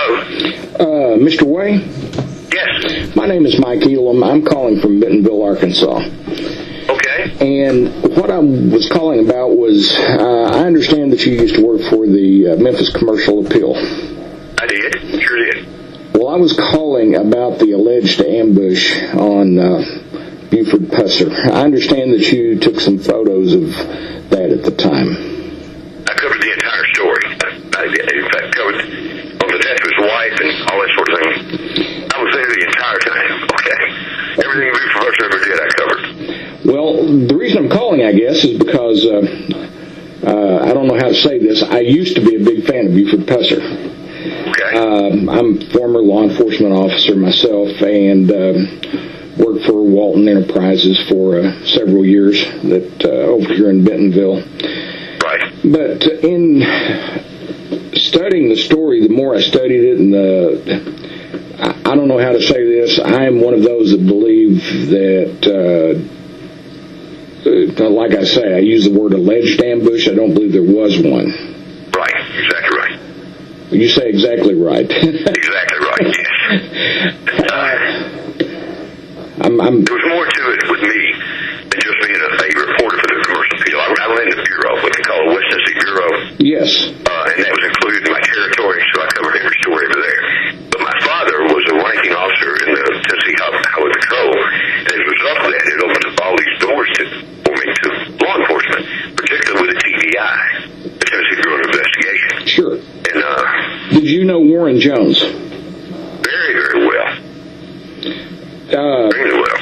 Hello? Mr. Way? Yes. My name is Mike Elam. I'm calling from Bentonville, Arkansas. Okay. And what I was calling about was, I understand that you used to work for the Memphis Commercial Appeal. I did. Sure did. Well, I was calling about the alleged ambush on Buford Pusser. I understand that you took some photos of that at the time. I covered the entire story. In fact, covered on the death of his wife and all that sort of thing. I was there the entire time. Okay. Everything Buford Pusser ever did, I covered. Well, the reason I'm calling, I guess, is because I don't know how to say this. I used to be a big fan of Buford Pusser. Okay. I'm a former law enforcement officer myself and worked for Walton Enterprises for several years over here in Bentonville. Right. But in studying the story, the more I studied it, and I don't know how to say this, I am one of those that believe that, like I say, I use the word alleged ambush. I don't believe there was one. Right. Exactly right. You say exactly right. Exactly right, yes. There was more to it with me than just being a reporter for the Commercial Appeal. I ran the bureau, what they call a West Tennessee Bureau. Yes. And that was included in my territory, so I covered every story over there. But my father was a ranking officer in the Tennessee Highway Patrol, and as a result of that, it opened up all these doors for me to law enforcement, particularly with the TBI, the Tennessee Bureau of Investigation. Sure. And did you know Warren Jones? Very, very well. Very well.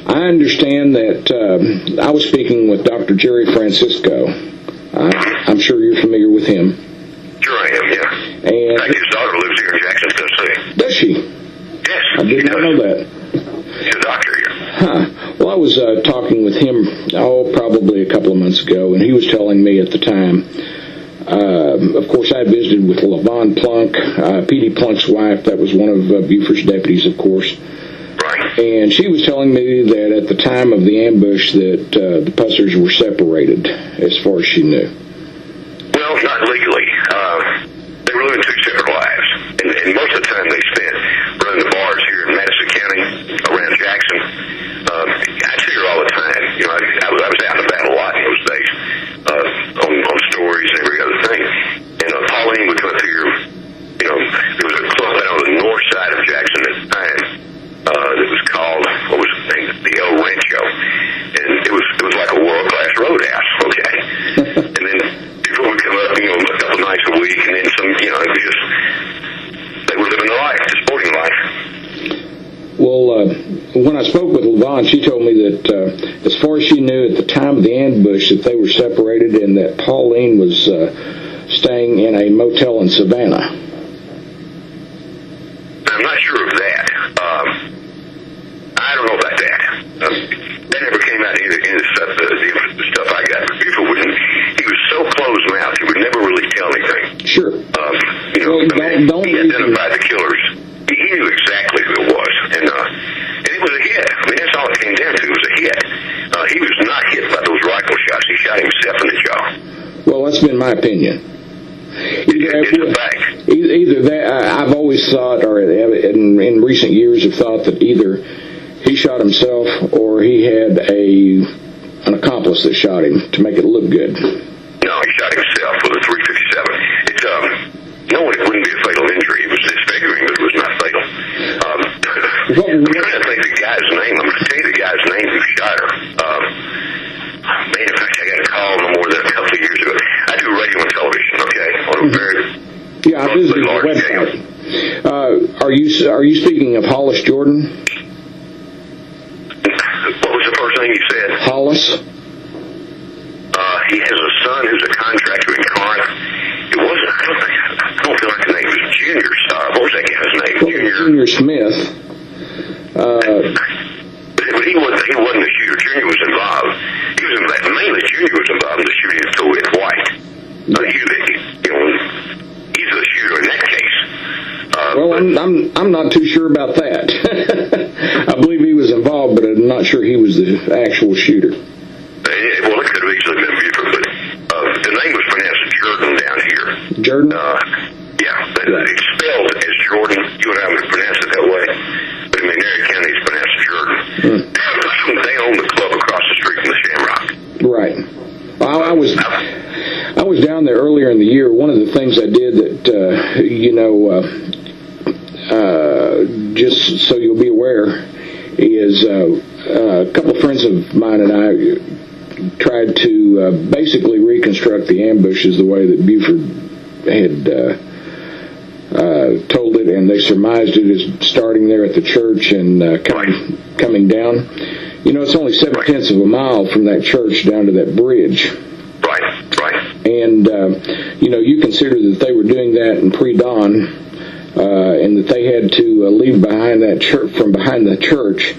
I understand that I was speaking with Dr. Jerry Francisco. I'm sure you're familiar with him. Sure I am, yeah. And in fact, his daughter lives here in Jackson, Tennessee. Does she? Yes. I did not know that. She's a doctor here. Huh. Well, I was talking with him, probably a couple of months ago, and he was telling me at the time, of course, I visited with LaVon Plunk, P.D. Plunk's wife. That was one of Buford's deputies, of course. Right. And she was telling me that at the time of the ambush that the Pussers were separated, as far as she knew. Well, not legally. They were living two separate lives. And most of the time they spent running the bars here in Madison County, around Jackson. I see her all the time. You know, I was out and about a lot in those days, on stories and every other thing. And Pauline would come up here. You know, there was a club out on the north side of Jackson at the time that was called, what was the name? The El Rancho. And it was like a world-class roadhouse, okay? And then people would come up, you know, a couple nights a week, and then some, you know, it was just, they were living the life, the sporting life. Well, when I spoke with LaVon, she told me that as far as she knew at the time of the ambush that they were separated and that Pauline was staying in a motel in Savannah. I'm not sure of that. I don't know about that. That never came out in the stuff I got. But Buford wouldn't. He was so closed-mouthed, he would never really tell anything. Sure. You know, well, he identified the killers. He knew exactly who it was, and it was a hit. I mean, that's all it came down to. It was a hit. He was not hit by those rifle shots. He shot himself in the jaw. Well, that's been my opinion. It's a fact. Either that, I've always thought, or in recent years have thought that either he shot himself or he had an accomplice that shot him to make it look good. No, he shot himself with a .357. It's no, it wouldn't be a fatal injury. It was disfiguring, but it was not fatal. I'm trying to think of the guy's name. I'm going to tell you the guy's name who shot her. Man, in fact, I got a call no more than a couple of years ago. I do radio and television, okay, on a very I visited the website. Are you speaking of Hollis Jordan? What was the first name you said? Hollis. He has a son who's a contractor in Corinth. It wasn't. I don't feel like the name was Junior. What was that guy's name? Junior Smith. But he wasn't the shooter. Junior was involved. He was involved. Mainly, Junior was involved in the shooting of Ed White. He's the shooter in that case. Well, I'm not too sure about that. I believe he was involved, but I'm not sure he was the actual shooter. Well, it could have easily been Buford, but the name was pronounced Jordan down here. Jordan? Yeah, It's spelled as Jordan. You and I would pronounce it that way. But in McNairy County, it's pronounced Jordan. They own the club across the street from the Shamrock. Right. Well, I was down there earlier in the year. One of the things I did that, just so you'll be aware, is a couple of friends of mine and I tried to basically reconstruct the ambushes the way that Buford had told it, and they surmised it as starting there at the church and coming down. It's only 7/10 of a mile from that church down to that bridge. Right. And, you consider that they were doing that in pre-dawn, and that they had to leave behind that church, from behind the church.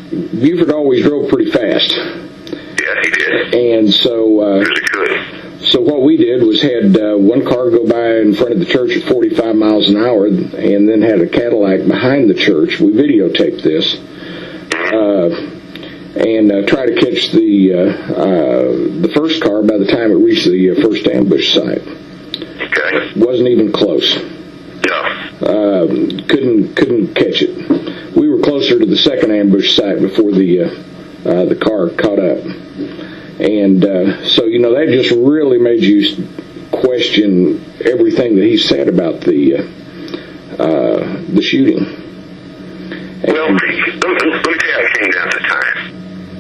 Buford always drove pretty fast. Yeah, he did. And so, so what we did was had one car go by in front of the church at 45 miles an hour, and then had a Cadillac behind the church. We videotaped this. And try to catch the first car by the time it reached the first ambush site. Okay. Wasn't even close. No. Couldn't catch it. We were closer to the second ambush site before the car caught up. And so that just really made you question everything that he said about the shooting. Well, let me tell you how it came down at the time.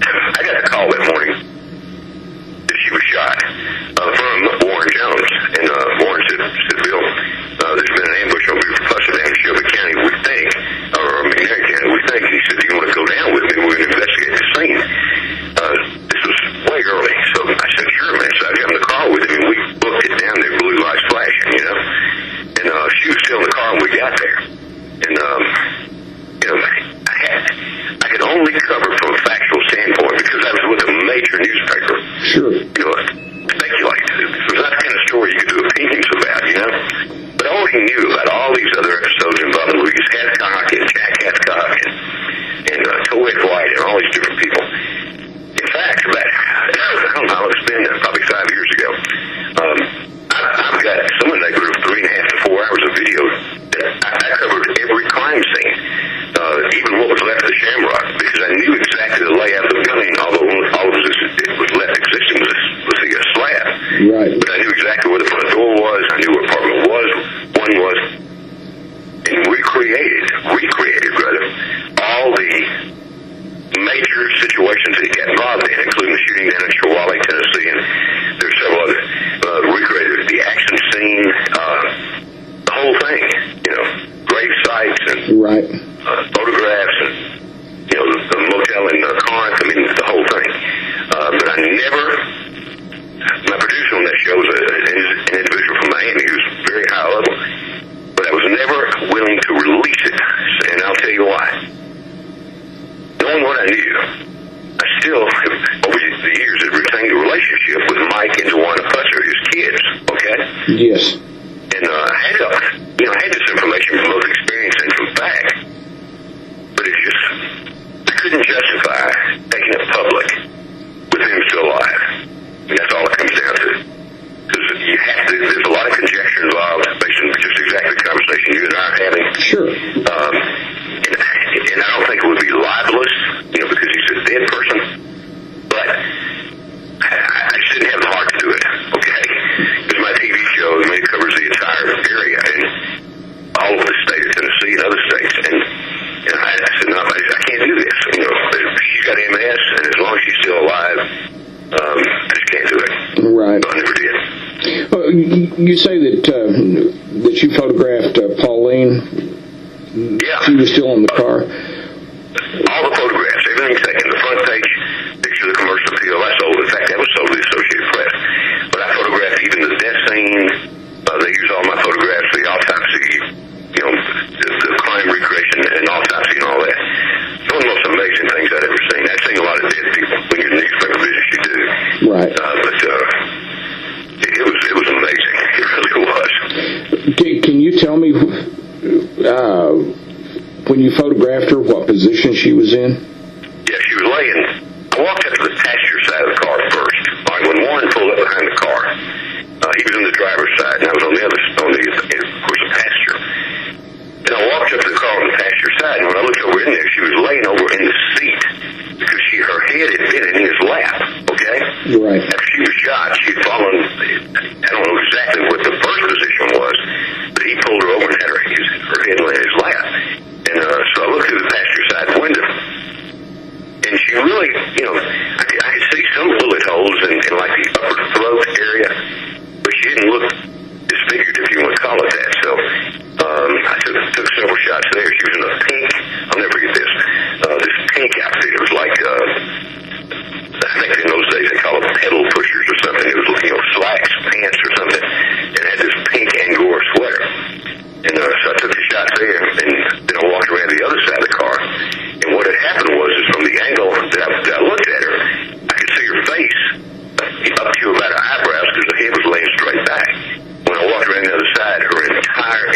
I got a call that morning that she was shot from Warren Jones. And Warren said, Bill, there's been an ambush on Buford Pusser down in Shelby County, we think, or McNairy County, we think. He said, do you want to go down with me? We're going to investigate the scene. This was way early. So I said, sure, man. So I got in the car with him, and we booked it down there, blue lights flashing, And she was still in the car when we got there. And, I could only cover from a factual standpoint because I was with a major newspaper. Sure. Speculate. It was not the kind of story you could do opinions about, But I already knew about all these other episodes involving Louise Hadcock and Jack Hadcock and Toed White and all these different people. In fact, I don't know, it's been probably 5 years ago. I've got some of the neighborhood of 3.5 to 4 hours of video that I covered every crime scene. Even what was left of the Shamrock, because I knew exactly the layout of the building, although all of it was left existing was the slab. Right. But I knew exactly where the front door was, I knew where apartment one was, and recreated all the major situations that he got involved in, including the shooting down in Chewale, Tennessee, and there's several others. Recreated the action scene, the whole thing, grave sites and photographs and the motel in Corinth. I mean, the whole thing. But I never. My producer on that show was an individual from Miami who's very high level, but I was never willing to release it, and I'll tell you why. Knowing what I knew, I still, over the years, have retained a relationship with Mike and Tawana Pusser, his kids. Okay. Yes. And I had this information from both experience and from fact, but I couldn't justify taking it public with him still alive. And that's all it comes down to. Because there's a lot of conjecture involved based on just exactly the conversation you and I are having. Sure. And I don't think it would be libelous, because he's a dead person, but I just didn't have the heart to do it, okay? Because my TV show, it covers the entire area and all of the state of Tennessee and other states, and I said, no, I can't do this. She's got MS, and as long as she's still alive, I just can't do it. Right. So I never did. Well, you say that you photographed Pauline. Yeah. She was still in the car. All the photographs, everything taken. The front page picture of the commercial appeal, I sold. In fact, that was sold to the Associated Press. But I photographed even the death scene. They used all my photographs, the autopsy, the crime recreation and autopsy and all that. It's one of the most amazing things I've ever seen. I've seen a lot of dead people. When you're in newspaper business, you do. Right. But it was amazing. It really was. Can you tell me when you photographed her, what position she was in? Yeah, she was laying. I walked up to the passenger side of the car first. When Warren pulled up behind the car, he was on the driver's side, and I was on the other She was in a pink, I'll never forget this, this pink outfit. It was like, I think in those days they call them pedal pushers or something. It was, slacks, pants or something, and had this pink Angora sweater. And so I took the shot there, and then I walked around the other side of the car. And what had happened was, is from the angle that I looked at her, I could see her face up to about her eyebrows because the head was laying straight back. When I walked around the other side,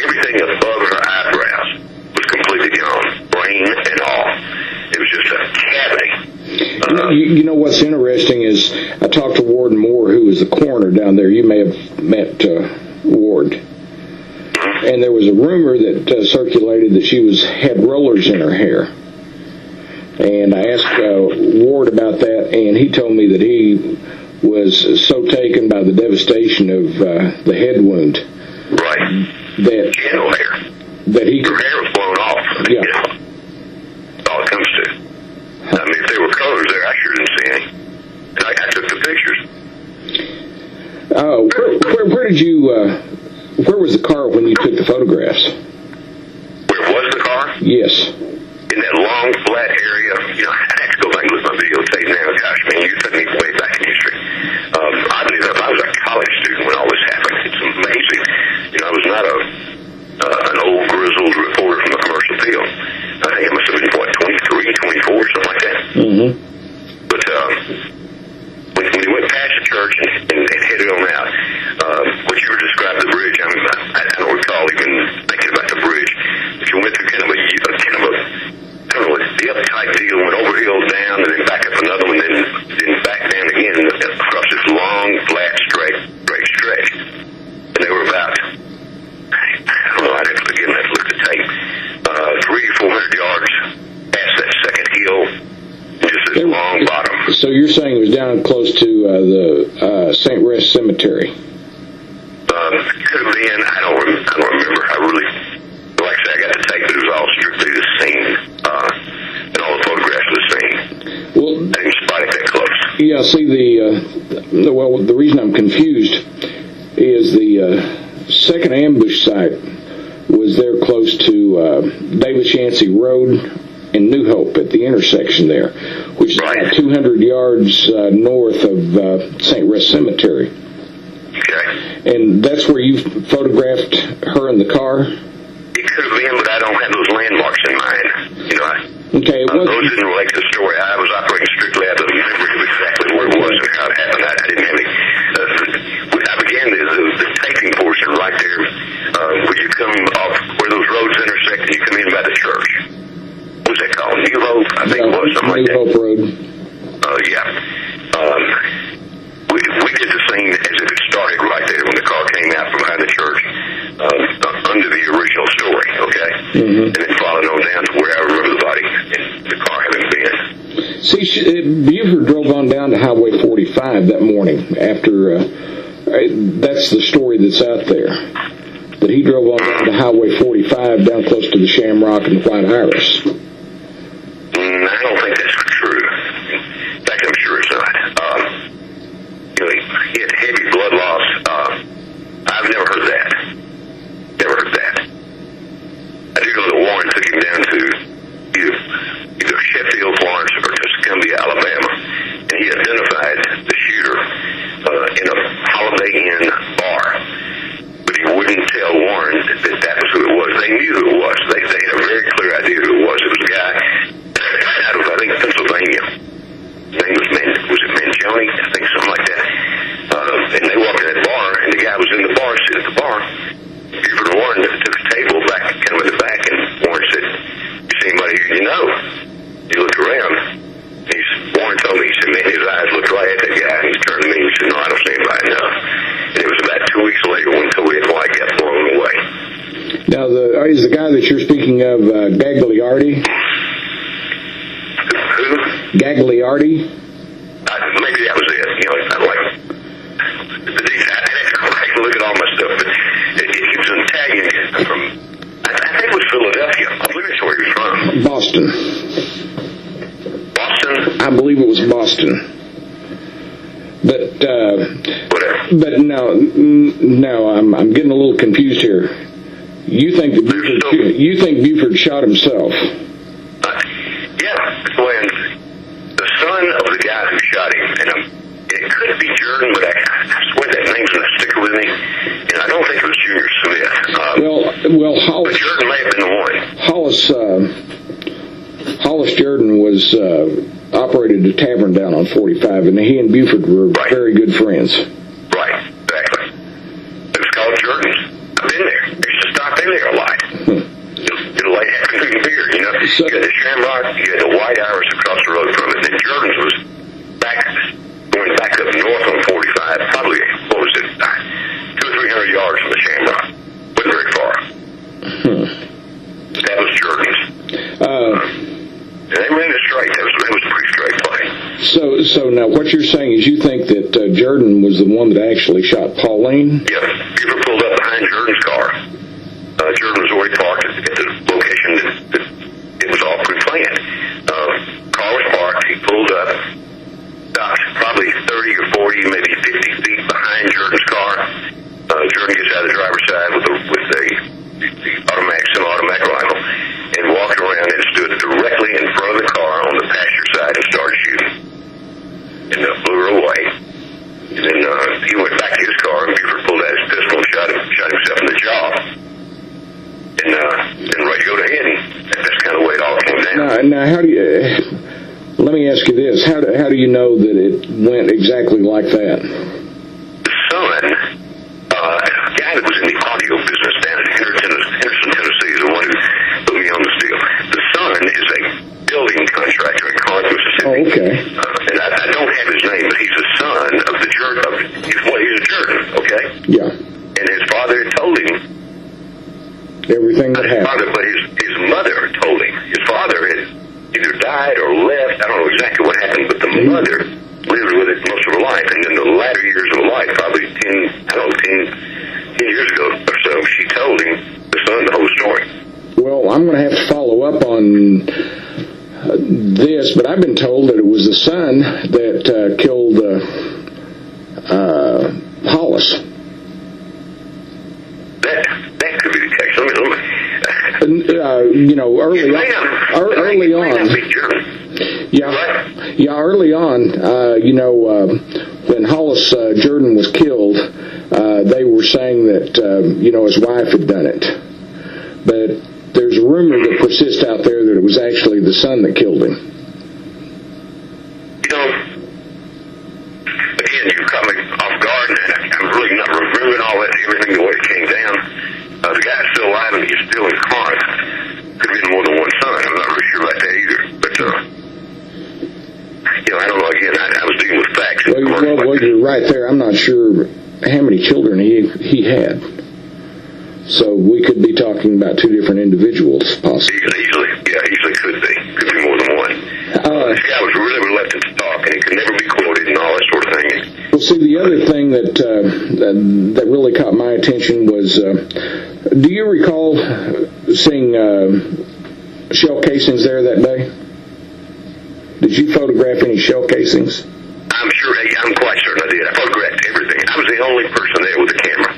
everything above her eyebrows was completely gone, brain and all. It was just a cavity. You know what's interesting is I talked to Warden Moore, who was the coroner down there. You may have met Ward. And there was a rumor that circulated that she had rollers in her hair. And I asked Ward about that, and he told me that he was so taken by the devastation of the head wound. Right. That she had no hair. That he her hair was blown off. Yeah. That's all it comes to. I mean, if there were colors there, I sure didn't see any. And I took the pictures. Where did you... where was the car when you took the photographs? Where was the car? Yes. In that long, flat area. I'd have to go back and look at my videotape now. Gosh, man, you took me way back in history. Oddly enough, I was a college student when all this happened. It's amazing. I was not an old, grizzled reporter from a commercial field. I think I must have been, 23, 24, something like that. Mm-hmm. But when you went past the church and headed on out, what you were describing, the bridge, I don't recall even thinking about the bridge. But you went through kind of a I don't know, the uptight deal, went over hill, down, and then back up another one, then back down again across this long, flat, straight stretch. And they were about, I don't know, I'd have to again have to look at the tape, 300 to 400 yards past that second hill, just this long bottom. So you're saying it was down close to the St. Rest Cemetery? Could have been. I don't remember. I really, like I said, I got the tape, but it was all strictly the scene, and all the photographs of the scene. Well, I didn't spot it that close. Yeah, see, the reason I'm confused is the second ambush site was there close to Davis Yancey Road and New Hope at the intersection there, which is about 200 yards north of St. Rest Cemetery. Okay. And that's where you photographed her in the car? It could have been, but I don't have those landmarks in mind. Okay. Those didn't relate to the story. I was operating strictly out of the memory of exactly where it was and how it happened. I didn't have any. I began the taping portion right there where you come off where those roads intersect and you come in by the church. What was that called? New Hope? I think it was something like that. New Hope Road. Yeah. We did the scene as if it started right there when the car came out from behind the church under the original story, okay? Mm-hmm. And then following on down to where I remember the body and the car having been. See, Buford drove on down to Highway 45 that morning after, that's the story that's out there, that he drove on down to Highway 45 down close to the Shamrock and the White Iris. I don't think that's true. In fact, I'm sure it's not. He had heavy blood loss. I've never heard that. Never heard that. I do know that Warren took him down to either Sheffield, Florence, or Tuscumbia, Alabama, and he identified the shooter in a Holiday Inn bar. But he wouldn't tell Warren that was who it was. They knew who it was. They had a very clear idea who it was. It was a guy out of, I think, Pennsylvania. His name was it Mangione? I think something like that. And they walked in that bar, and the guy was in the bar, sitting at the bar. Buford and Warren took a table back, kind of in the back, and Warren said, "You see anybody here you know?" He looked around. Warren told me, he said, man, his eyes looked right at that guy, and he turned to me and he said, "No, I don't see anybody enough." And it was about 2 weeks later when Toledo White got blown away. Now, is the guy that you're speaking of Gagliardi? Who? Gagliardi? Maybe that was it. I can look at all my stuff, but he was an Italian from, I think it was Philadelphia. I believe that's where he was from. Boston. Boston? I believe it was Boston. But whatever. But no, I'm getting a little confused here. You think Buford shot himself? Yeah, when the son of the guy who shot him, and it could be Jordan, but I swear that name's going to stick with me, and I don't think it was Junior Smith. Well, Hollis, but Jordan may have been the one. Hollis Jordan was operated a tavern down on 45, and he and Buford were very good friends. Right, exactly. It was called Jordan's. I've been there. I used to stop in there a lot. Get a late afternoon beer, you know. You had the Shamrock, you had the White Iris across the road from it, and then Jordan's was going back up north on 45, probably, what was it, 200 or 300 yards from the Shamrock. Wasn't very far. That was Jordan's. And they ran it straight. That was a pretty straight play. So now what you're saying is you think that Jordan was the one that actually shot Pauline? Yeah. Buford pulled up behind Jordan's car. Jordan was already parked at the location that it was all pre-planned. Car was parked. He pulled up, stopped probably 30 or 40, maybe 50 feet behind Jordan's car. Jordan gets out of the driver's side with the semi-automatic rifle and walked around and stood directly in front of the car on the passenger side and started shooting. And blew her away. And then he went back to his car and Buford pulled out his pistol and shot himself in the jaw. And then ready to go to head, and that's kind of the way it all came down. Now how do you? Let me ask you this: how do you know that it went exactly like that? The son, a guy that was in the audio business down in Henderson, Tennessee, is the one who put me on this deal. The son is a building contractor in Corinth, Mississippi. Oh, okay. And I don't have his name, but he's the son of the Jordan. He's a Jordan, okay? Yeah. And his father told him everything that happened. But his mother told him. His father had either died or left. I don't know exactly what happened, but the mother lived with it most of her life. And in the latter years of her life, probably 10 years ago or so, she told him, the son, the whole story. Well, I'm going to have to follow up on this, but I've been told that it was the son that killed Hollis. That could be the case. Early on, when Hollis Jordan was killed, they were saying that his wife had done it, but there's a rumor that persists out there that it was actually the son that killed him. Again, you caught me off guard, and I'm really not reviewing all that, everything the way it came down. The guy's still alive, and he's still in Corinth. Could have been more than one son. I'm not really sure about that either. But, I don't know. Again, I was dealing with facts. Well, you're right there. I'm not sure how many children he had. So we could be talking about two different individuals, possibly. Easily could be. Could be more than one. This guy was really reluctant to talk, and he could never be quoted and all that sort of thing. Well, see, the other thing that really caught my attention was, do you recall seeing shell casings there that day? Did you photograph any shell casings? I'm quite certain I did. I photographed everything. I was the only person there with a camera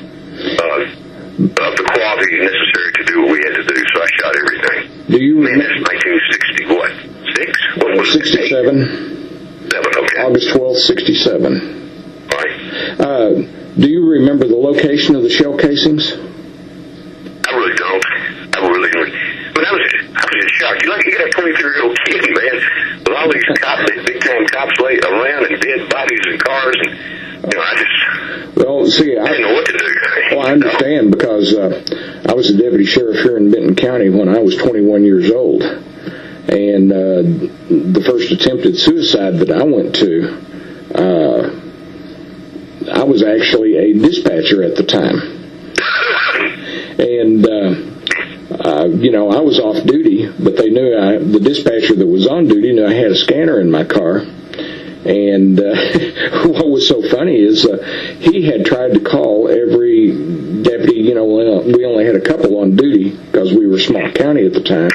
of the quality necessary to do what we had to do, so I shot everything. Do you remember? That's 1960, what? 6? What was 67. It? 7, okay. August 12th, 67. Right. Do you remember the location of the shell casings? I really don't. But I was in shock. You got a 23-year-old kid, man, with all these big-time cops laid around and dead bodies in cars, and I didn't know what to do. Well, I understand because I was a deputy sheriff here in Benton County when I was 21 years old, and the first attempted suicide that I went to, I was actually a dispatcher at the time, and I was off duty, but they knew the dispatcher that was on duty knew I had a scanner in my car. And what was so funny is he had tried to call every deputy. We only had a couple on duty because we were a small county at the time.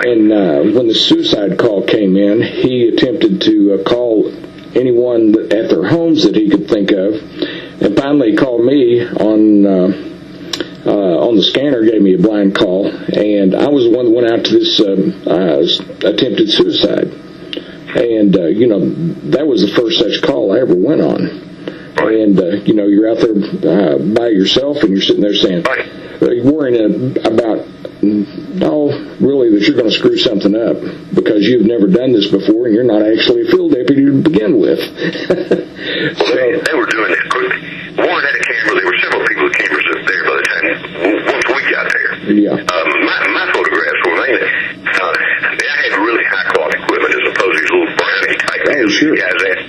And when the suicide call came in, he attempted to call anyone at their homes that he could think of, and finally called me on on the scanner gave me a blind call, and I was the one that went out to this attempted suicide. And, that was the first such call I ever went on. And, you're out there by yourself, and you're sitting there saying, you're worrying about, really that you're going to screw something up because you've never done this before, and you're not actually a field deputy to begin with. They were doing that. Warren had a camera. There were several people with cameras up there by the time, once we got there. Yeah. My photographs were mainly, I had really high-quality equipment as opposed to these little brownie-type sure. guys had.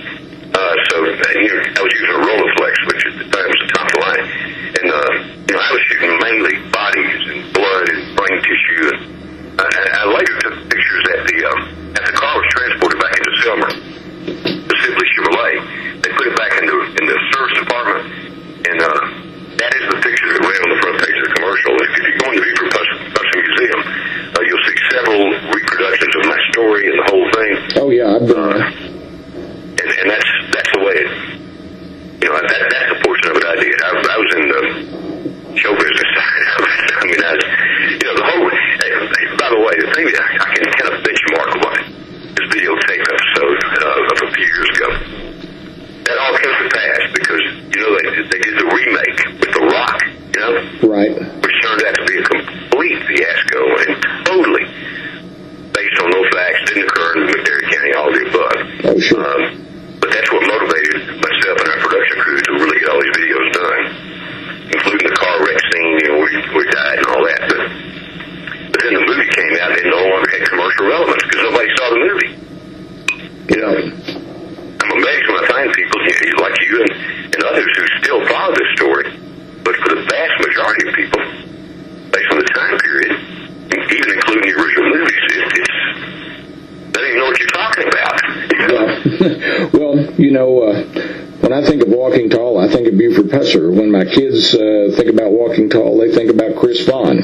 I was using a Rolleiflex, which at the time was the top of the line. And, I was shooting mainly bodies and blood and brain tissue. I later took pictures at the car was transported back into Selmer, the Sibley Chevrolet. They put it back in the service department, and that is the picture that ran on the front page of the commercial. If you go in the Buford Pusser Museum, you'll see several reproductions of my story and the whole thing. Oh yeah, I've been there. And that's the way it. That's the portion of it I did. I was in the show business side of it. I mean, the whole. By the way, the thing that I can kind of benchmark what this videotape episode of a few years ago. That all came to pass because they did the remake with The Rock, right, which turned out to be a complete fiasco and totally based on no facts, didn't occur in McNairy County, all the above. Oh sure. But that's what motivated myself and our production crew to really get all these videos done, including the car wreck scene, we died and all that. But then the movie came out and it no longer had commercial relevance because nobody saw the movie. I'm amazed when I find people like you and others who still follow this story, but for the vast majority of people, based on the time period, even including the original movies, they don't even know what you're talking about. Well, when I think of Walking Tall, I think of Buford Pusser. When my kids think about Walking Tall, they think about Chris Vaughn,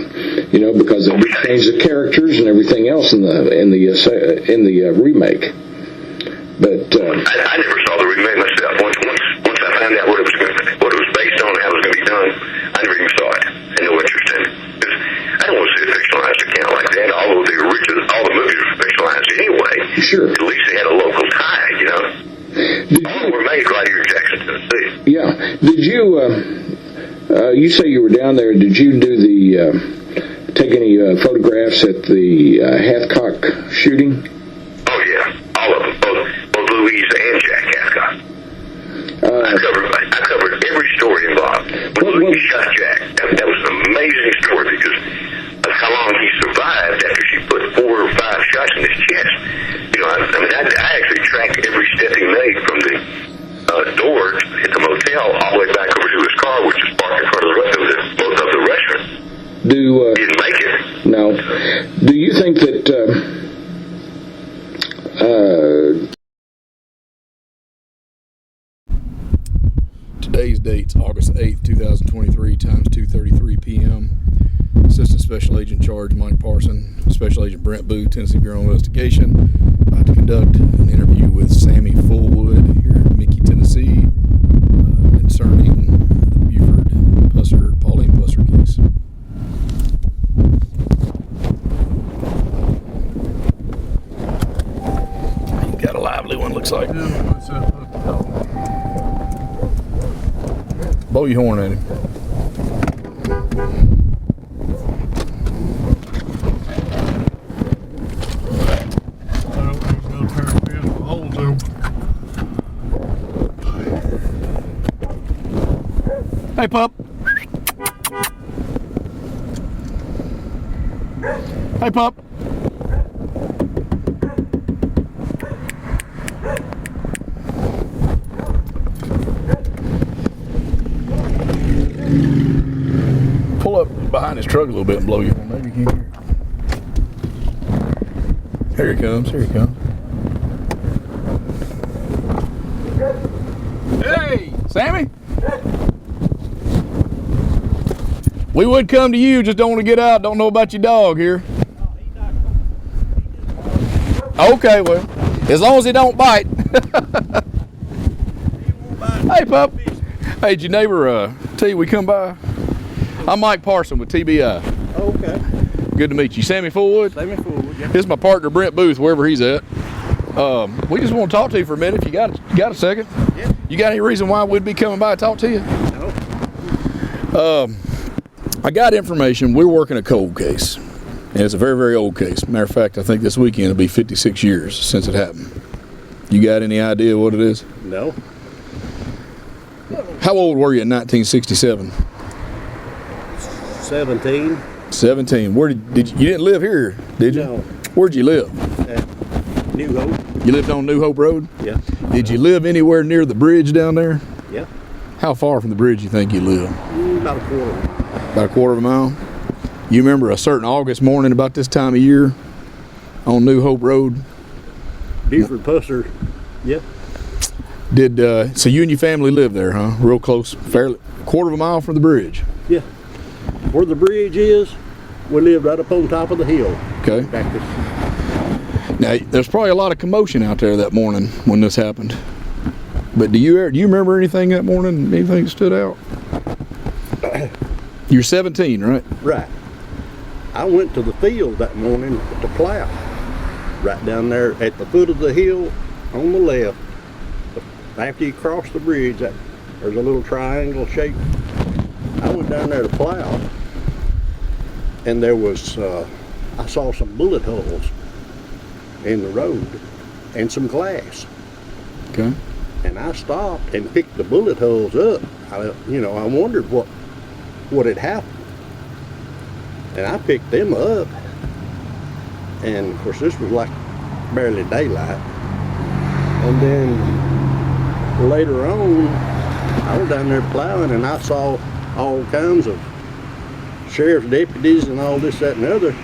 because they changed the characters and everything else in the remake. But I never saw the remake myself. Once I found out what it was based on and how it was going to be done, I never even saw it. I had no interest in it. I don't want to see a fictionalized account like that. Although all the movies were fictionalized anyway. Sure. At least they had a local tie, All were made right here in Jackson, Tennessee. Yeah. Did you? You say you were down there. Did you do take any photographs at the Hathcock shooting? Oh yeah, all of them, both Louise and Jack Hathcock. I covered every story involved. When Louise shot Jack, that was an amazing story because of how long he survived after she put 4 or 5 shots in his chest. I actually tracked every step he made from the door at the motel all the way back over to his car, which is parked in front of the restaurant. He didn't make it. No. Do you think that? Today's date's August 8th, 2023, times 2:33 p.m. Assistant Special Agent Charge Mike Parson, Special Agent Brent Booth, Tennessee Bureau of Investigation, about to conduct an interview with Sammy Fullwood here in Mickey, Tennessee, concerning the Buford Pauline Pusser case. You got a lively one, looks like. Blow your horn at him. Hey, pup. Hey, pup. Pull up behind his truck a little bit and blow your horn. Maybe you can hear it. Here he comes. Here he comes. Hey, Sammy. We would come to you, just don't want to get out. Don't know about your dog here. Okay, well, as long as he don't bite. Hey, pup. Hey, did your neighbor tell you we come by? I'm Mike Parson with TBI. Oh, okay. Good to meet you. Sammy Fullwood? Sammy Fullwood, yeah. This is my partner, Brent Booth, wherever he's at. We just want to talk to you for a minute if you got a second. Yeah. You got any reason why we'd be coming by to talk to you? No. I got information. We're working a cold case. And it's a very, very old case. Matter of fact, I think this weekend it'll be 56 years since it happened. You got any idea what it is? No. How old were you in 1967? 17. 17. Where did you didn't live here, did you? No. Where'd you live? At New Hope. You lived on New Hope Road? Yeah. Did you live anywhere near the bridge down there? Yeah. How far from the bridge you think you live? About a quarter. About a quarter of a mile? You remember a certain August morning about this time of year on New Hope Road? Buford Pusser. Yeah. So you and your family lived there, huh? Real close, fairly quarter of a mile from the bridge. Yeah. Where the bridge is, we lived right up on top of the hill. Okay. Back this. Now, there's probably a lot of commotion out there that morning when this happened. But do you remember anything that morning? Anything that stood out? You're 17, right? Right. I went to the field that morning to plow. Right down there at the foot of the hill on the left. After you cross the bridge, there's a little triangle shape. I went down there to plow, and there was, I saw some bullet holes in the road and some glass. Okay. And I stopped and picked the bullet holes up. I wondered what had happened. And I picked them up, and of course this was like barely daylight. And then later on, I was down there plowing, and I saw all kinds of sheriff's deputies and all this, that, and the other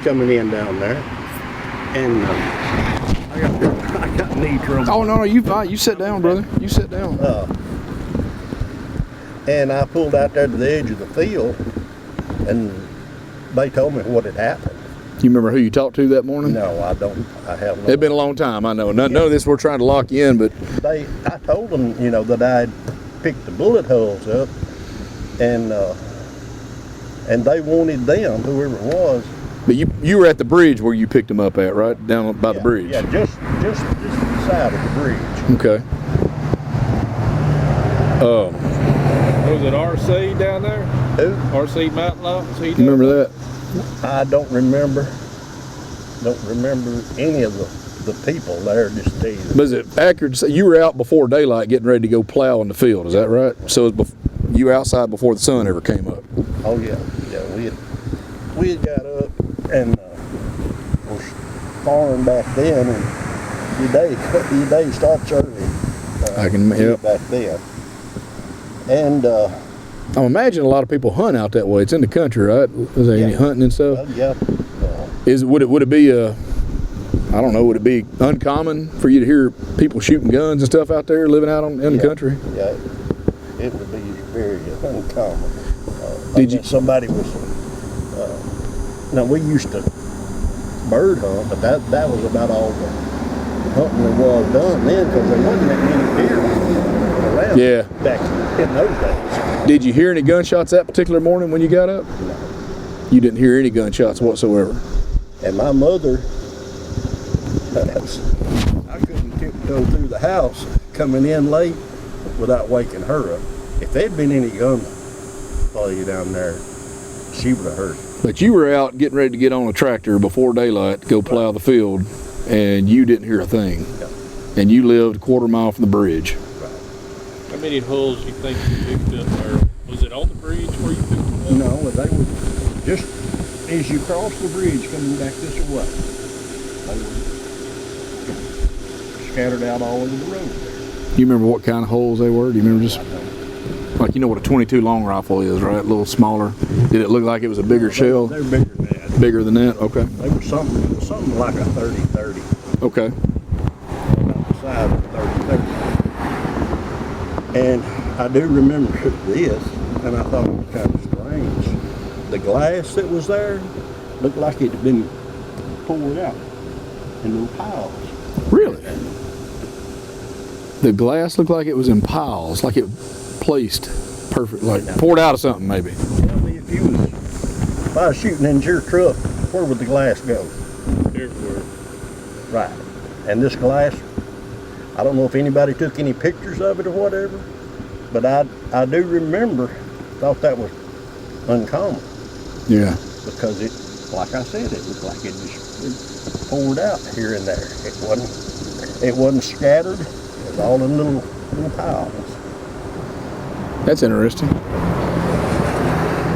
coming in down there. And I got knee trouble. Oh, no, you fine. You sit down, brother. You sit down. And I pulled out there to the edge of the field, and they told me what had happened. You remember who you talked to that morning? No, I don't. I have no. It's been a long time, I know. None of this we're trying to lock you in, but I told them, that I'd picked the bullet holes up, and they wanted them, whoever it was. But you were at the bridge where you picked them up at, right? Down by the bridge. Yeah, just beside of the bridge. Okay. Was it RC down there? Who? RC Mountain Law? You remember that? I don't remember. Don't remember any of the people there. Just these. But is it accurate to say you were out before daylight getting ready to go plow in the field? Is that right? So you were outside before the sun ever came up? Oh yeah, yeah. We had got up and was farming back then, and your day starts early. I can, yep. Back then, and I imagine a lot of people hunt out that way. It's in the country, right? Is there any hunting and stuff? yeah. Would it be would it be uncommon for you to hear people shooting guns and stuff out there living out in the country? Yeah, it would be very uncommon. Somebody was? Now we used to bird hunt, but that was about all the hunting that was done then, because there wasn't that many deer around. Yeah. Back in those days. Did you hear any gunshots that particular morning when you got up? No. You didn't hear any gunshots whatsoever. And my mother, I couldn't tiptoe through the house coming in late without waking her up. If there'd been any gunplay down there, she would have heard it. But you were out getting ready to get on a tractor before daylight to go plow the field, and you didn't hear a thing. Yeah. And you lived a quarter mile from the bridge. How many holes do you think you picked up? Or was it on the bridge where you picked them up? No, they were just as you cross the bridge coming back this way. They were scattered out all over the road there. You remember what kind of holes they were? Do you remember just like what a 22 long rifle is, right? A little smaller. Did it look like it was a bigger shell? They're bigger than that. Bigger than that? Okay. They were something like a 30-30. Okay. About the size of a 30-30. And I do remember this, and I thought it was kind of strange. The glass that was there looked like it had been poured out in little piles. Really? The glass looked like it was in piles, like it placed perfect, like poured out of something maybe. Tell me if you if I was shooting into your truck, where would the glass go? Everywhere. Right. And this glass, I don't know if anybody took any pictures of it or whatever, but I do remember, thought that was uncommon. Yeah. Because it, like I said, it looked like it just poured out here and there. It wasn't scattered. It was all in little piles. That's interesting.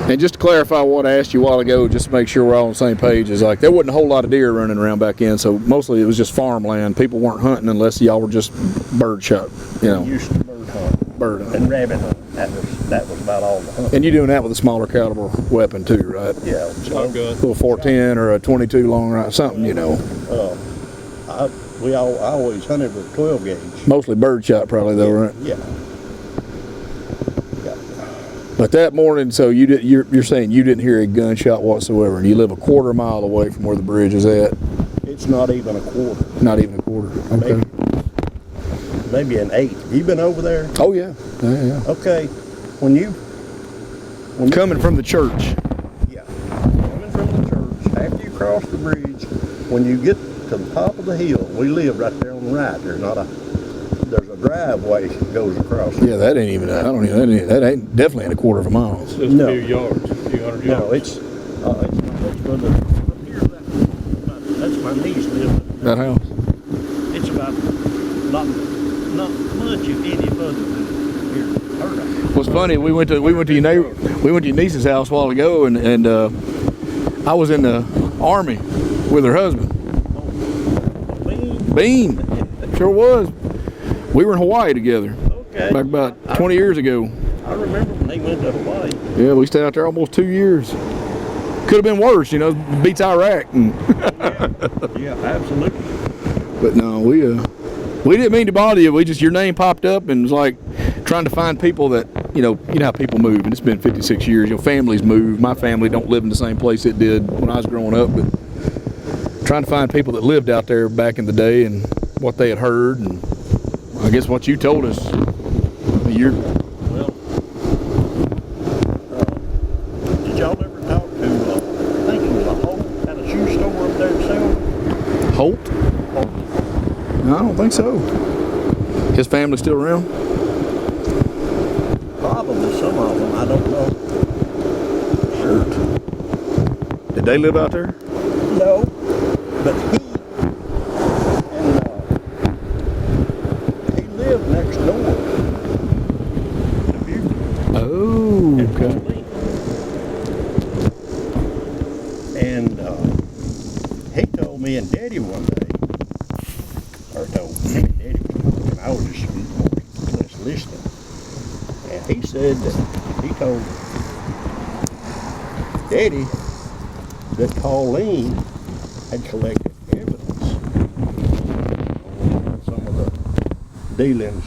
And just to clarify what I asked you a while ago, just to make sure we're all on the same page, is like there wasn't a whole lot of deer running around back in, so mostly it was just farmland. People weren't hunting unless y'all were just bird shot, you know. We used to bird hunt. Bird hunt. And rabbit hunt. That was about all the hunt. And you're doing that with a smaller caliber weapon too, right? Yeah. Shotgun. A little 410 or a 22 long rifle, something, you know. I always hunted with 12 gauge. Mostly bird shot probably though, right? Yeah. But that morning, so you're saying you didn't hear a gunshot whatsoever, and you live a quarter mile away from where the bridge is at? It's not even a quarter. Not even a quarter. Okay. Maybe an eighth. Have you been over there? Oh yeah. Yeah. Okay. When you Coming from the church. Yeah. Coming from the church, after you cross the bridge, when you get to the top of the hill, we live right there on the right. There's a driveway that goes across. Yeah, that ain't even. That ain't definitely ain't a quarter of a mile. It's just No. a few yards, a few hundred yards. No, it's further. That's my niece lives. That house. It's about not much if any further than here. What's funny? We went to your niece's house a while ago, and I was in the army with her husband. Bean. Sure was. We were in Hawaii together. Okay. Back about 20 years ago. I remember when they went to Hawaii. Yeah, we stayed out there almost 2 years. Could have been worse, you know, beats Iraq. And Yeah, absolutely. but no, we didn't mean to bother you. Your name popped up and it was like trying to find people that, you know how people move, and it's been 56 years. Families move. My family don't live in the same place it did when I was growing up, but trying to find people that lived out there back in the day and what they had heard, and I guess what you told us. Did y'all ever talk to, I think it was a Holt, had a shoe store up there in Selma? Holt? No, I don't think so. His family still around? Probably some of them, I don't know. Sure. Did they live out there? No, but he lived next door to Buford. Oh, okay. And he told me and Daddy one day, or told me and Daddy one day, and I was just listening. And he said that he told Daddy that Pauline had collected evidence on some of the dealings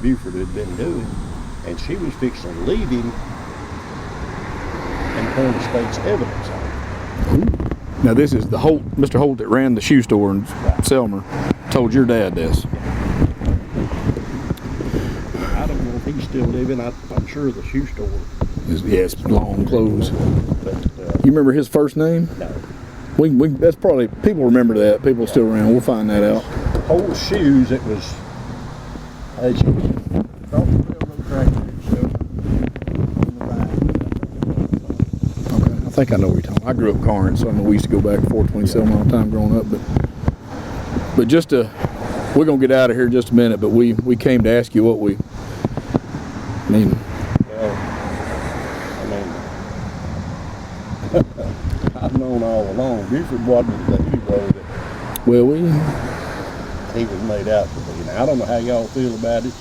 Buford had been doing, and she was fixing to leave him and turn the state's evidence on him. Now this is the Holt, Mr. Holt that ran the shoe store in Selmer, told your dad this. I don't know if he's still living. I'm sure the shoe store. It's long closed. But You remember his first name? no. We that's probably, people remember that. People are still around. We'll find that out. Whole shoes. It was. As you cross the railroad track and stuff on the right. Okay, I think I know what you're talking about. I grew up Carn, so I know we used to go back 427 all the time growing up. But just to, we're gonna get out of here in just a minute. But we came to ask you what we. I mean. Well, I've known all along Buford wasn't the hero that Well, he was made out to be. Now I don't know how y'all feel about it.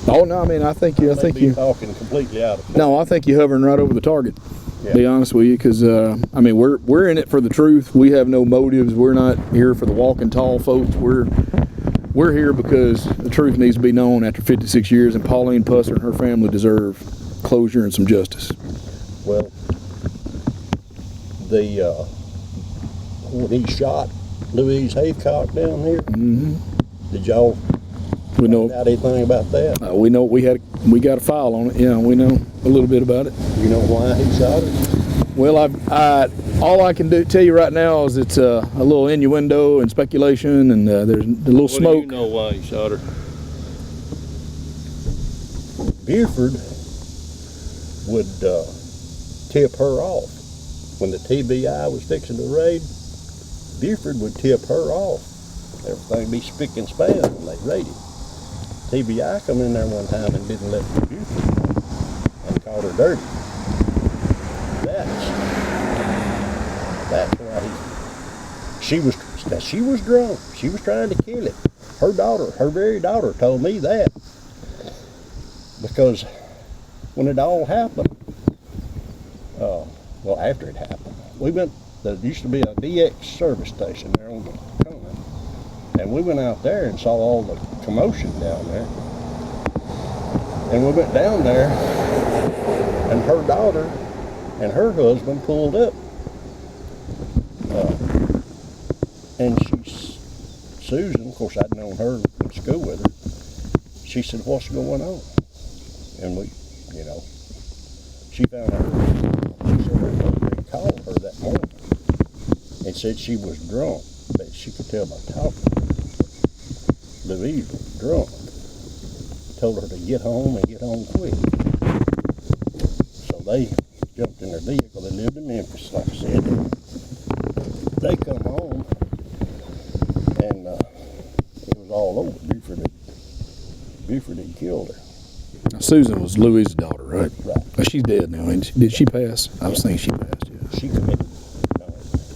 Oh no, I mean I think you. Talking completely out of. No, I think you're hovering right over the target. Yeah. To be honest with you, because I mean we're in it for the truth. We have no motives. We're not here for the walking tall folks. We're here because the truth needs to be known after 56 years, and Pauline Pusser and her family deserve closure and some justice. Well, when he shot Louise Haycock down here, did y'all find out anything about that? We know we got a file on it. Yeah, we know a little bit about it. You know why he shot her? Well, all I can tell you right now is it's a little innuendo and speculation, and there's a little smoke. What do you know why he shot her? Buford would tip her off. When the TBI was fixing to raid, Buford would tip her off. Everything would be spick and span when they raided. TBI come in there one time and didn't let Buford know and called her dirty. That's why she was drunk. She was trying to kill him. Her very daughter told me that. Because when it all happened, well, after it happened, we went, there used to be a DX service station there on the corner, and we went out there and saw all the commotion down there. And we went down there, and her daughter and her husband pulled up. And Susan, of course I'd known her in school with her, she said, "What's going on?" And we, she found out, she said her husband called her that morning and said she was drunk, but she could tell by talking. Louise was drunk. Told her to get home and get home quick. So they jumped in their vehicle. They lived in Memphis, like I said. They come home, and it was all over. Buford had killed her. Now, Susan was Louise's daughter, right? Right. She's dead now, ain't she? Did she pass? I was thinking she passed, yeah. She committed,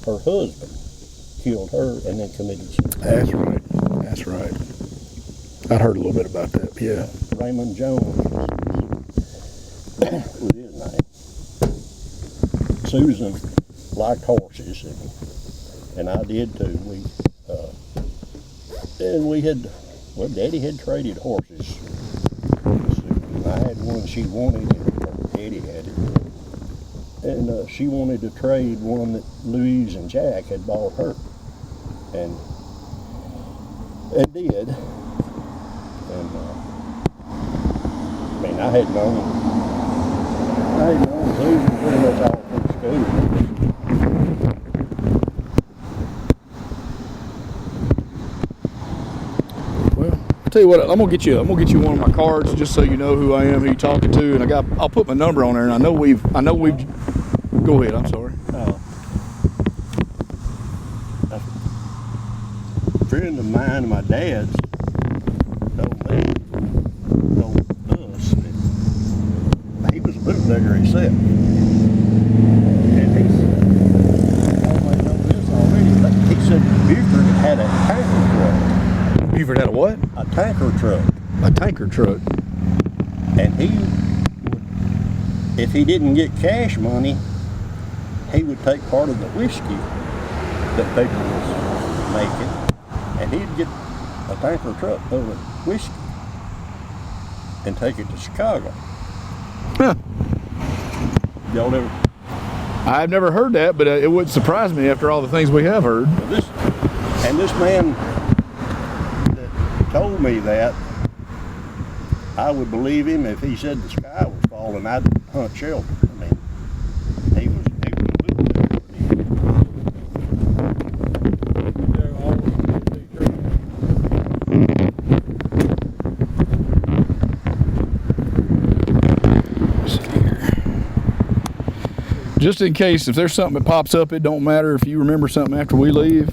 her husband killed her and then committed suicide. That's right. I'd heard a little bit about that, yeah. Raymond Jones was his name. Susan liked horses, and I did too. Daddy had traded horses. Susan, I had one she wanted, and Daddy had it. And she wanted to trade one that Louise and Jack had bought her. And it did. And I had known Susan pretty much all through school. Tell you what, I'm gonna get you one of my cards just so you know who I am, who you're talking to, and I'll put my number on there. And I know we've. Go ahead. I'm sorry. A friend of mine and my dad's told us that he was a bootlegger himself, and he know this already. But he said Buford had a tanker truck. Buford had a what? A tanker truck. A tanker truck. And he would, if he didn't get cash money, he would take part of the whiskey that people was making, and he'd get a tanker truck full of whiskey and take it to Chicago. Huh. Y'all ever? I've never heard that, but it wouldn't surprise me after all the things we have heard. This man that told me that, I would believe him if he said the sky was falling. I'd hunt shelter. I mean, he was a bootlegger. Just in case, if there's something that pops up, it don't matter if you remember something after we leave.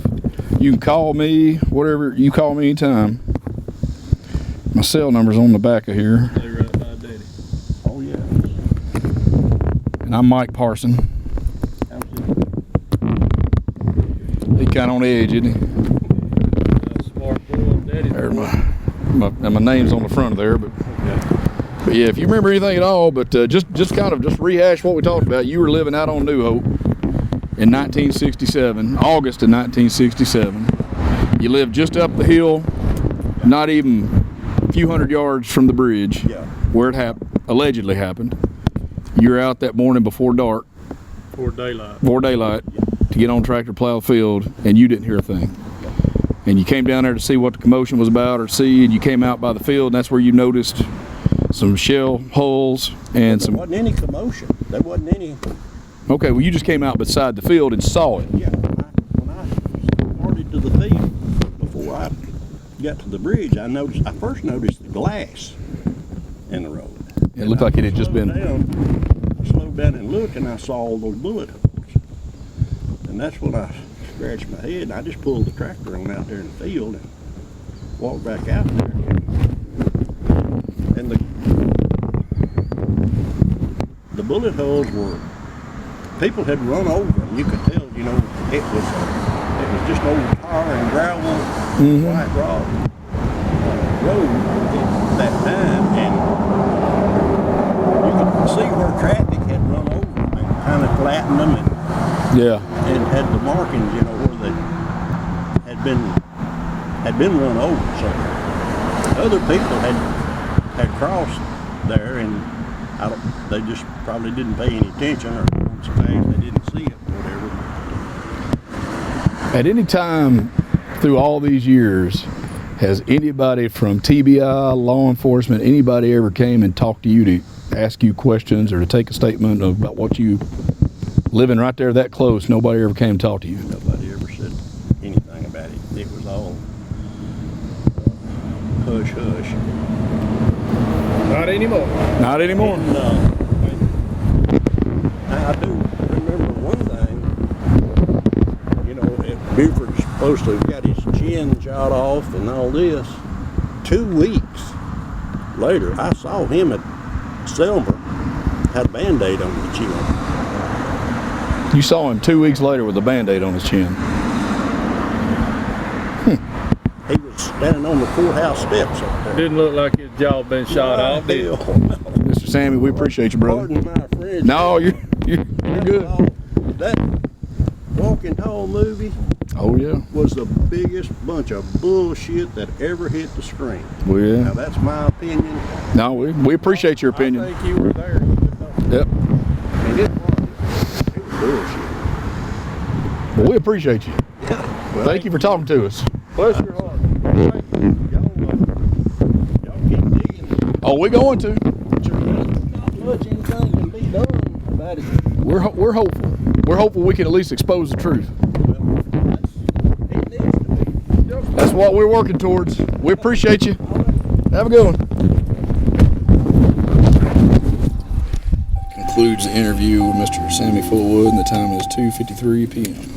You can call me, whatever, you call me anytime. My cell number's on the back of here. They right by Daddy. Oh, yeah. And I'm Mike Parson. He kind of on the edge, isn't he? Smart boy, Daddy. There's my name's on the front of there, but yeah, if you remember anything at all, but just rehash what we talked about. You were living out on New Hope in 1967, August of 1967. You lived just up the hill, not even a few hundred yards from the bridge where it allegedly happened. You were out that morning before dark. Before daylight. To get on tractor plow field, and you didn't hear a thing. And you came down there to see what the commotion was about, and you came out by the field, and that's where you noticed some shell holes and there wasn't any commotion. There wasn't any Okay, well, you just came out beside the field and saw it. Yeah, when I started to the field, before I got to the bridge, I first noticed the glass in the road. It looked like it had just been. I slowed down and looked, and I saw all those bullet holes. And that's when I scratched my head, and I just pulled the tractor on out there in the field and walked back out there. And the bullet holes were, people had run over them. You could tell, you know, it was just old tar and gravel, white rock road at that time, and you could see where traffic had run over them and kind of flattened them and had the markings, you know, where they had been run over. So other people had crossed there, and they just probably didn't pay any attention, or sometimes they didn't see it, or whatever. At any time through all these years, has anybody from TBI, law enforcement, anybody ever came and talked to you to ask you questions or to take a statement about what you living right there that close? Nobody ever came and talked to you? Nobody ever said anything about it. It was all hush hush. Not anymore. Not anymore. And, I do remember one thing, you know, Buford's supposed to have got his chin shot off and all this. 2 weeks later, I saw him at Selmer, had a Band-Aid on his chin. You saw him 2 weeks later with a Band-Aid on his chin. He was standing on the courthouse steps up there. Didn't look like his jaw been shot off, did it? Mr. Sammy, we appreciate you, brother. Pardon my French. No, you're good. That Walking Tall movie Oh, yeah. was the biggest bunch of bullshit that ever hit the screen. Well, yeah. Now, that's my opinion. No, we appreciate your opinion. I think you were there. Yep. And it was bullshit. Well, we appreciate you. Well, Thank you for talking to us. Bless your heart. y'all keep digging. Oh, we're going to. Not much anything can be done about it. We're hopeful. We're hopeful we can at least expose the truth. It needs to be. That's what we're working towards. We appreciate you. Have a good one. Concludes the interview with Mr. Sammy Fullwood, and the time is 2:53 p.m.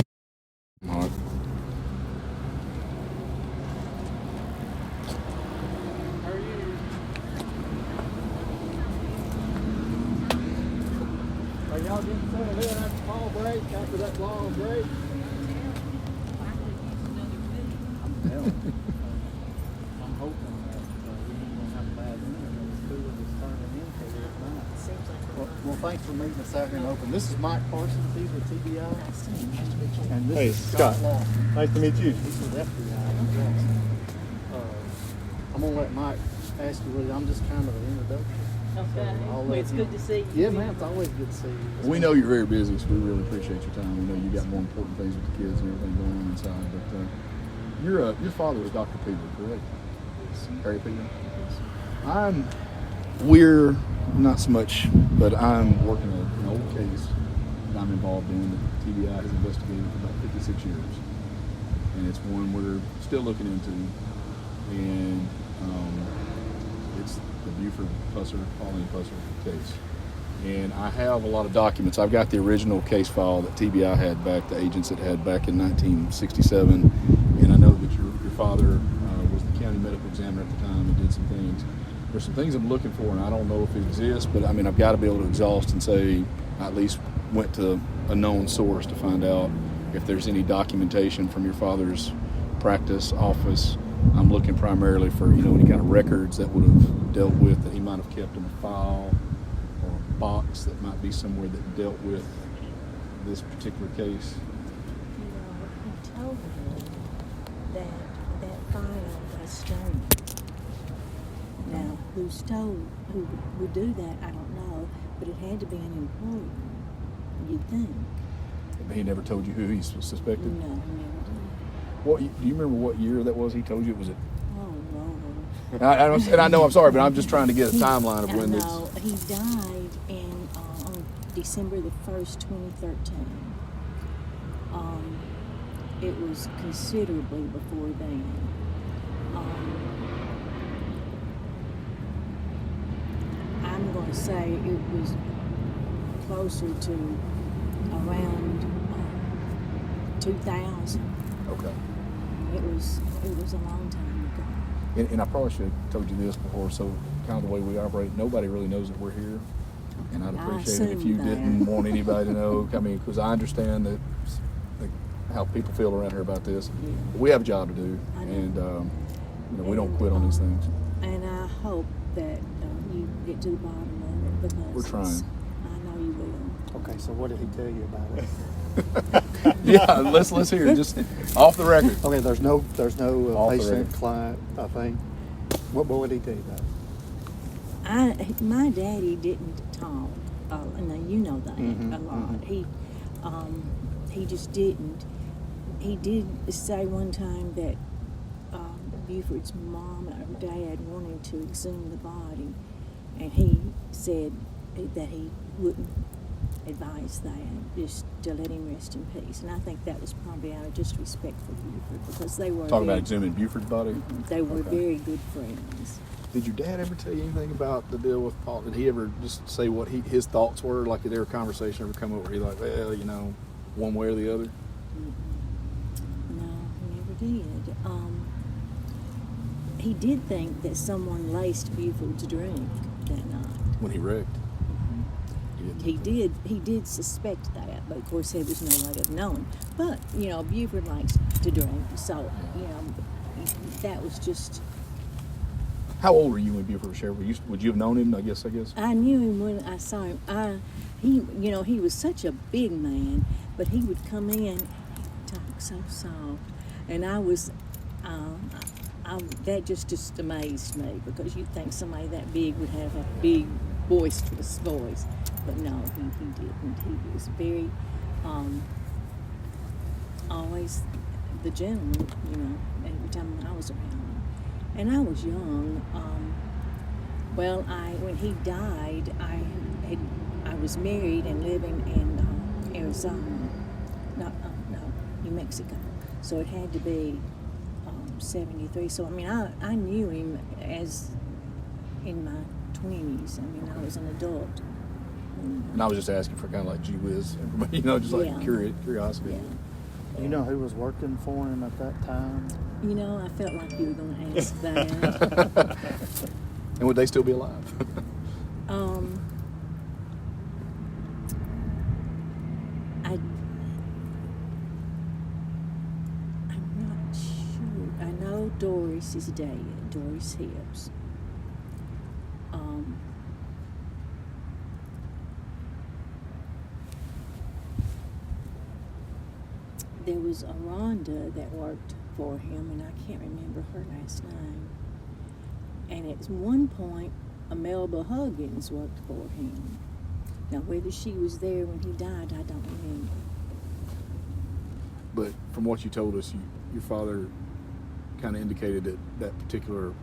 Are y'all getting settled in after fall break, after that long break? I'm hoping that we ain't gonna have a bad winter. It's cool as it's turning into here tonight. Well, thanks for meeting us out here in open. This is Mike Parsons. He's with TBI. And this Hey, is Scott. Long. Nice to meet you. He's with FBI. I'm gonna let Mike ask you. I'm just kind of an introduction. Okay. I'll Well, let it's you- good to see you. Yeah, man. It's always good to see you. We know you're very busy, so we really appreciate your time. We know you got more important things with the kids and everything going on inside. But your father was Dr. Peter, correct? Harry Peter. We're not so much, but I'm working an old case that I'm involved in that TBI has investigated for about 56 years, and it's one we're still looking into, and it's the Buford Pusser, Pauline Pusser case. And I have a lot of documents. I've got the original case file that TBI had back, the agents had had back in 1967, and I know that your father was the county medical examiner at the time and did some things. There's some things I'm looking for, and I don't know if it exists, but I mean, I've got to be able to exhaust and say I at least went to a known source to find out if there's any documentation from your father's practice office. I'm looking primarily for, any kind of records that would have dealt with, that he might have kept in a file or a box that might be somewhere that dealt with this particular case. He told me that file was stolen. Now, who would do that, I don't know, but it had to be an employee, you'd think. He never told you who he suspected? No, he never did. Do you remember what year that was he told you? Was it? Oh, no. I know, I'm sorry, but I'm just trying to get a timeline of when this. No, he died on December the 1st, 2013. It was considerably before then. I'm going to say it was closer to around 2000. Okay. It was a long time ago. And I probably should have told you this before, so kind of the way we operate, nobody really knows that we're here. And I'd appreciate it if you didn't want anybody to know. I mean, because I understand that how people feel around here about this. Yeah. We have a job to do, and we don't quit on these things. And I hope that you get to the bottom of it, because We're trying. I know you will. Okay, so what did he tell you about it? Yeah, let's hear it, just off the record. Okay, there's no Off the patient record. client thing. What would he tell you about it? My daddy didn't talk. Now you know that Mhm, a lot. mhm. He just didn't. He did say one time that Buford's mom or dad wanted to exhume the body, and he said that he wouldn't advise that, just to let him rest in peace. And I think that was probably out of just respect for Buford, because they were Talking about exhuming Buford's body. They were Okay. very good friends. Did your dad ever tell you anything about the deal with Paul? Did he ever just say what his thoughts were? Like, did there a conversation ever come up where he like, well, one way or the other? No, he never did. He did think that someone laced Buford's drink that night. When he wrecked? He did suspect that, but of course there was no way of knowing. But, Buford likes to drink, so, that was just... How old were you when Buford was sheriff? Would you have known him, I guess? I knew him when I saw him. He was such a big man, but he would come in and he'd talk so soft. And I was, that just amazed me, because you'd think somebody that big would have a big, boisterous voice. But no, he didn't. He was very, always the gentleman, every time I was around him. And I was young. When he died, I was married and living in Arizona, New Mexico. So it had to be 73. So I knew him as in my 20s. I was an adult. And I was just asking for kind of like gee whiz, just like Yeah. curiosity. Yeah. You know who was working for him at that time? I felt like you were going to ask that. And would they still be alive? I'm not sure. I know Doris is dead, Doris Hibbs. There was a Rhonda that worked for him, and I can't remember her last name. And at one point, Melba Huggins worked for him. Now, whether she was there when he died, I don't remember. But from what you told us, your father kind of indicated that that particular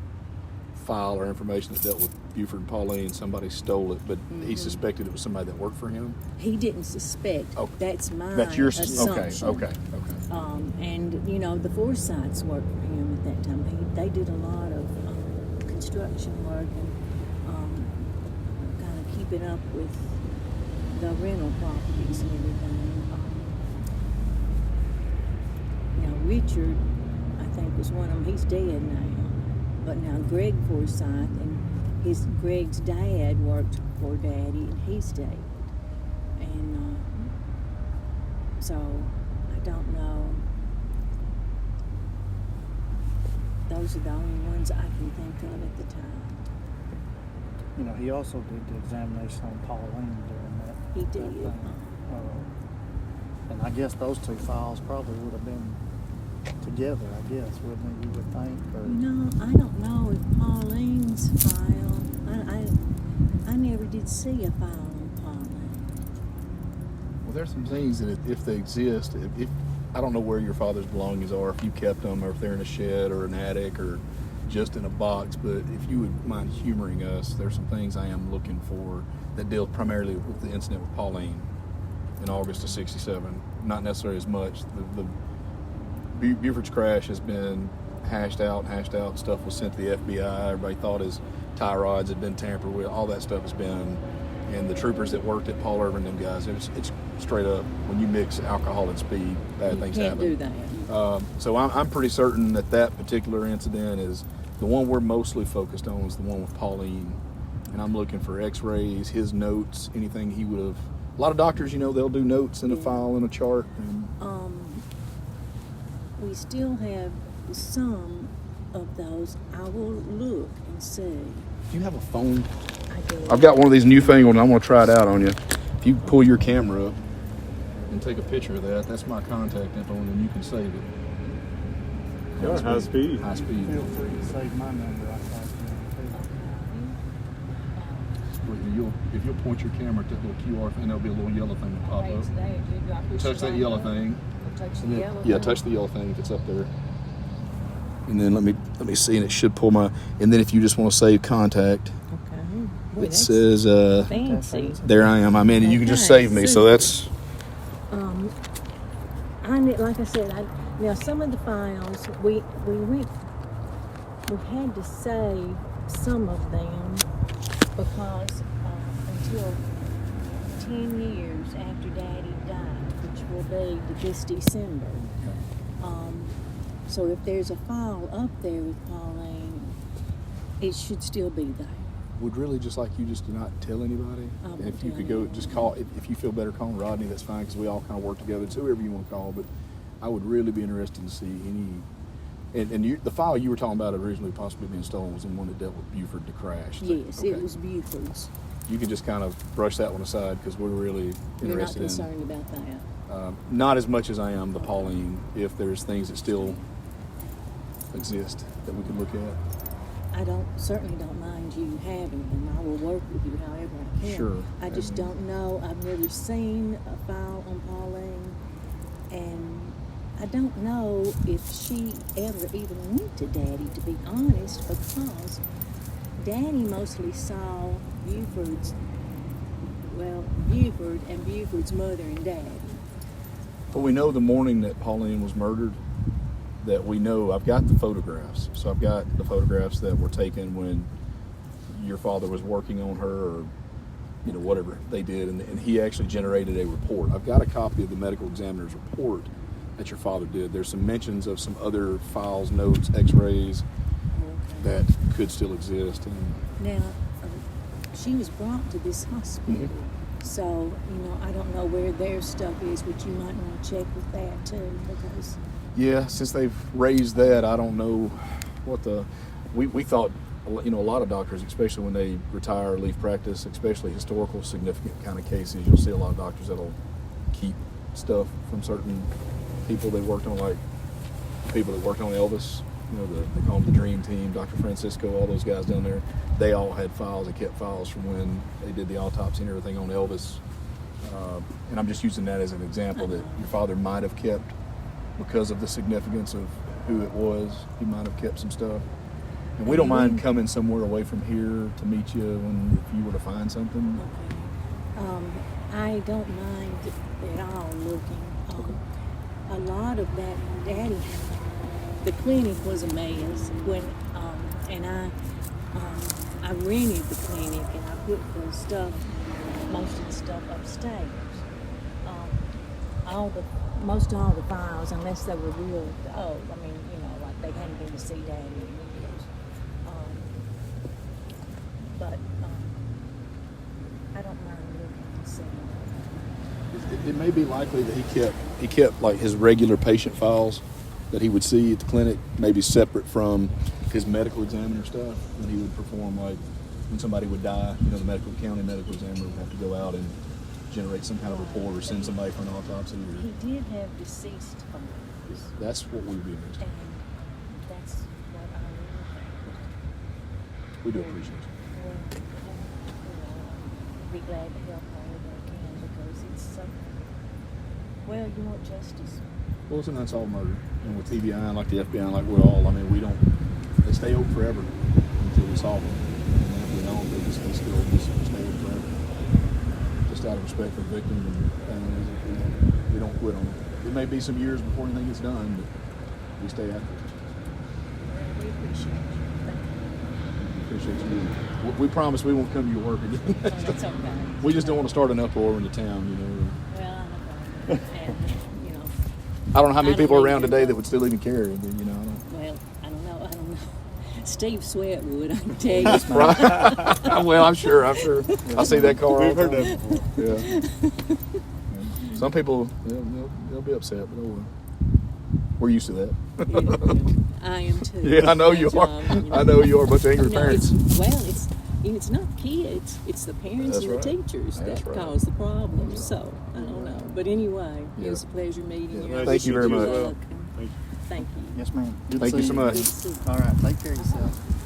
file or information that dealt with Buford and Pauline, somebody stole it, but he suspected it was somebody that worked for him? He didn't suspect. Oh, That's my that's your assumption. Okay. And, the Forsyths worked for him at that time. They did a lot of construction work and kind of keeping up with the rental properties and everything. Richard, I think, was one of them. He's dead now. But now Greg Forsyth and Greg's dad worked for Daddy, and he's dead. And so I don't know. Those are the only ones I can think of at the time. He also did the examination on Pauline during that. He that did. thing. And I guess those two files probably would have been together, I guess, wouldn't it, you would think? Or... I don't know if Pauline's file, I never did see a file on Pauline. Well, there's some things that if they exist, if I don't know where your father's belongings are, if you kept them, or if they're in a shed or an attic or just in a box, but if you would mind humoring us, there's some things I am looking for that deal primarily with the incident with Pauline in August of '67. Not necessarily as much. The Buford's crash has been hashed out. Stuff was sent to the FBI. Everybody thought his tie rods had been tampered with. All that stuff has been. And the troopers that worked at Paul Irvin, them guys, it's straight up, when you mix alcohol and speed, bad things happen. You can't do that. So I'm pretty certain that particular incident is the one we're mostly focused on, is the one with Pauline. And I'm looking for x-rays, his notes, anything he would have. A lot of doctors, they'll do notes in a file, in a chart. We still have some of those. I will look and see. Do you have a phone? I do. I've got one of these newfangled, and I'm going to try it out on you. If you pull your camera up and take a picture of that, that's my contact info, and then you can save it. High speed. High speed. Feel free to save my number. If you'll point your camera at that little QR thing, there'll be a little yellow thing that pop up. Touch that yellow thing. Touch the yellow thing if it's up there. And then let me see, and it should pull my. And then if you just want to save contact, Boy, it says fancy. there I am. I'm in, and you can just save me. So that's. Like I said, now some of the files we had to save some of them because until 10 years after Daddy died, which will be this December. So if there's a file up there with Pauline, it should still be there. Would really just like you just to not tell anybody. And if you could go, just call. If you feel better calling Rodney, that's fine, because we all kind of work together. It's whoever you want to call, but I would really be interested to see any. And the file you were talking about originally possibly being stolen was the one that dealt with Buford, the crash. Yes, okay. It was Buford's. You can just kind of brush that one aside, because we're really interested in. You're not concerned about that? Not as much as I am the Pauline. If there's things that still exist that we can look at. I certainly don't mind you having them. I will work with you however I can. Sure. I just don't know. I've never seen a file on Pauline, and I don't know if she ever even went to Daddy, to be honest, because Daddy mostly saw Buford and Buford's mother and dad. But we know the morning that Pauline was murdered, that we know, I've got the photographs. So I've got the photographs that were taken when your father was working on her, or whatever they did, and he actually generated a report. I've got a copy of the medical examiner's report that your father did. There's some mentions of some other files, notes, x-rays that could still exist. And now, she was brought to this hospital, so, I don't know where their stuff is, but you might want to check with that too, because... Yeah, since they've raised that, I don't know what we thought, a lot of doctors, especially when they retire or leave practice, especially historical significant kind of cases, you'll see a lot of doctors that'll keep stuff from certain people they worked on, like people that worked on Elvis, they call them the Dream Team, Dr. Francisco, all those guys down there. They all had files, they kept files from when they did the autopsy and everything on Elvis. And I'm just using that as an example that your father might have kept, because of the significance of who it was. He might have kept some stuff. And we don't mind coming somewhere away from here to meet you if you were to find something. Okay. I don't mind at all looking. A lot of that, Daddy, the clinic was a mess when, and I rented the clinic, and I put most of the stuff upstairs. Most all the files, unless they were real old, like they hadn't been to see Daddy in years. But I don't mind looking and seeing. It may be likely that he kept like his regular patient files that he would see at the clinic, maybe separate from his medical examiner stuff that he would perform, like when somebody would die, the county medical examiner would have to go out and generate some kind of report or send somebody for an autopsy. He did have deceased files. That's what we'd be interested in. And that's what I really think. We do appreciate it. Well, I'll be glad to help however I can, because it's so... Well, you want justice. Well, it's an unsolved murder. And with TBI and like the FBI and like we're all, we don't... they stay open forever until we solve them. And if we don't, they still stay open forever. Just out of respect for the victim and families, we don't quit on them. It may be some years before anything gets done, but we stay after it. We appreciate you. Appreciate you. We promise we won't come to your work again. That's okay. We just don't want to start an uproar in the town, you know. Well, I know. And, you know. I don't know how many I don't people are around either, today though. that would still even care, but, you know. Well, I don't know. Steve Sweat would, I can tell you. Right. Well, I'm sure. I see that car all We've the heard time. that before. Yeah. Some people, they'll be upset, but oh well. We're used to that. Yeah, I am too. Yeah, I know My you are. job, you know. I know you are a bunch of angry You know, parents. it's not kids, it's the parents That's and right. the teachers That's that right. cause the problem. So, I don't know. But anyway, Yeah. it was a pleasure meeting you. Yeah, thank you very Good much. luck, and Thank you. Thank you. Yes, ma'am. Good to Thank you see so much. Good to see you. All right, take care of yourself.